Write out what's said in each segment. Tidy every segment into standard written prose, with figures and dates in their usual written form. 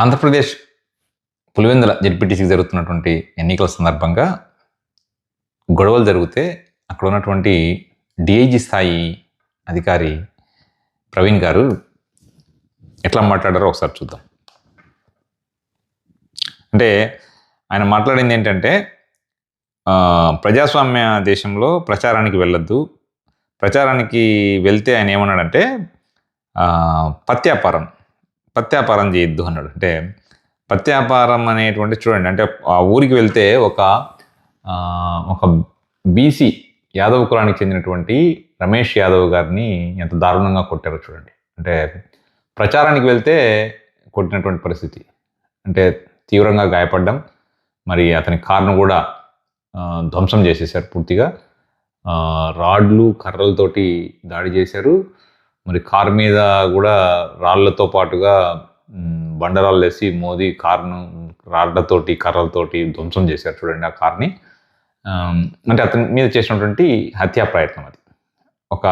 ఆంధ్రప్రదేశ్ పులివెందుల జెడ్పీటీసీకి జరుగుతున్నటువంటి ఎన్నికల సందర్భంగా గొడవలు జరిగితే అక్కడ ఉన్నటువంటి డిఐజీ స్థాయి అధికారి ప్రవీణ్ గారు ఎట్లా మాట్లాడారో ఒకసారి చూద్దాం. అంటే ఆయన మాట్లాడింది ఏంటంటే, ప్రజాస్వామ్య దేశంలో ప్రచారానికి వెళ్ళొద్దు, ప్రచారానికి వెళ్తే ఆయన ఏమన్నాడంటే పత్యాపారం చేయొద్దు అన్నాడు. అంటే పత్యాపారం అనేటువంటి చూడండి, అంటే ఆ ఊరికి వెళ్తే ఒక బీసీ యాదవ్ కులానికి చెందినటువంటి రమేష్ యాదవ్ గారిని ఎంత దారుణంగా కొట్టారో చూడండి. అంటే ప్రచారానికి వెళ్తే కొట్టినటువంటి పరిస్థితి, అంటే తీవ్రంగా గాయపడ్డం, మరి అతని కారును కూడా ధ్వంసం చేసేసారు పూర్తిగా. రాడ్లు కర్రలతోటి దాడి చేశారు. మరి కారు మీద కూడా రాళ్లతో పాటుగా బండరాళ్ళు వేసి మోదీ కారును రాళ్లతోటి కర్రలతోటి ధ్వంసం చేశారు చూడండి ఆ కార్ని. అంటే అతని మీద చేసినటువంటి హత్యా ప్రయత్నం అది. ఒక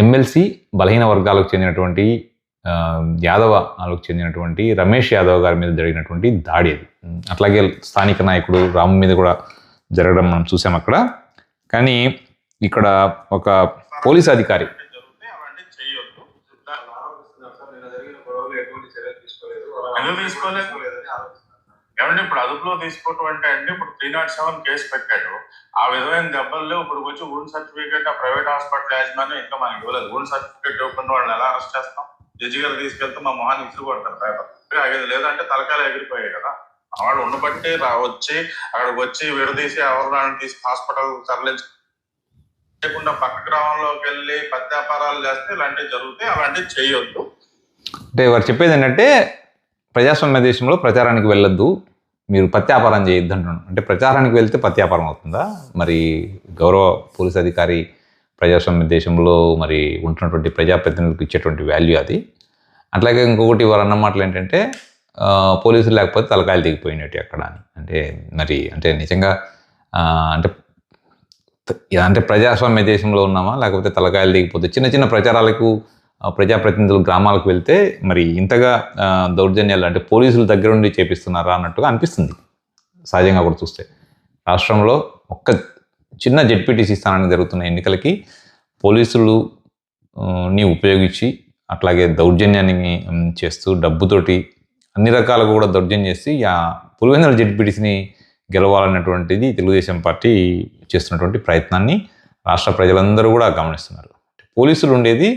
ఎమ్మెల్సీ బలహీన వర్గాలకు చెందినటువంటి యాదవకు చెందినటువంటి రమేష్ యాదవ్ గారి మీద జరిగినటువంటి దాడి అది. అట్లాగే స్థానిక నాయకుడు రాము మీద కూడా జరగడం మనం చూసాం అక్కడ. కానీ ఇక్కడ ఒక పోలీస్ అధికారి ఏమంటే ఇప్పుడు అదుపులో తీసుకోవటం అంటే ఇప్పుడు 307 కేసు పెట్టాడు. ఆ విధమైన దెబ్బల్లో ఇప్పుడు వచ్చి ఊన్ సర్టిఫికేట్ ఆ ప్రైవేట్ హాస్పిటల్ యాజమాన్యం ఇంకా మనకి ఇవ్వలేదు. ఊన్ సర్టిఫికేట్ ఇవ్వకుండా వాళ్ళని ఎలా అరెస్ట్ చేస్తాం? జడ్జి గారు తీసుకెళ్తే మా మొహాన్ని ఇసురు కొడతారు పేపర్. లేదంటే తలకాయలు ఎగిరిపోయాయి కదా. వాళ్ళు ఉండబట్టి వచ్చి అక్కడికి వచ్చి విడదీసి ఎవరిని తీసి హాస్పిటల్ తరలించకుండా పక్క గ్రామంలోకి వెళ్ళి పత్యాపారాలు చేస్తే ఇలాంటివి జరుగుతాయి. అలాంటివి చేయొద్దు. అంటే వారు చెప్పేది ఏంటంటే, ప్రజాస్వామ్య దేశంలో ప్రచారానికి వెళ్ళొద్దు, మీరు పత్యాపారం చేయొద్దు అంటున్నాను. అంటే ప్రచారానికి వెళ్తే పత్యాపారం అవుతుందా? మరి గౌరవ పోలీస్ అధికారి ప్రజాస్వామ్య దేశంలో మరి ఉంటున్నటువంటి ప్రజాప్రతినిధులకు ఇచ్చేటువంటి వాల్యూ అది. అట్లాగే ఇంకొకటి వారు అన్న మాటలు ఏంటంటే, పోలీసులు లేకపోతే తలకాయలు దిగిపోయినట్టు ఎక్కడ అని. అంటే మరి అంటే నిజంగా అంటే ప్రజాస్వామ్య దేశంలో ఉన్నామా, లేకపోతే తలకాయలు దిగిపోతే చిన్న చిన్న ప్రచారాలకు ప్రజాప్రతినిధులు గ్రామాలకు వెళ్తే మరి ఇంతగా దౌర్జన్యాలు అంటే పోలీసుల దగ్గర నుండి చేపిస్తున్నారా అన్నట్టుగా అనిపిస్తుంది సహజంగా కూడా చూస్తే. రాష్ట్రంలో ఒక్క చిన్న జెడ్పీటీసీ స్థానానికి జరుగుతున్న ఎన్నికలకి పోలీసులని ఉపయోగించి అట్లాగే దౌర్జన్యాన్ని చేస్తూ డబ్బుతోటి అన్ని రకాలుగా కూడా దౌర్జన్యం చేసి పులివెందుల జెడ్పీటీసీని గెలవాలన్నటువంటిది తెలుగుదేశం పార్టీ చేస్తున్నటువంటి ప్రయత్నాన్ని రాష్ట్ర ప్రజలందరూ కూడా గమనిస్తున్నారు. పోలీసులు ఉండేది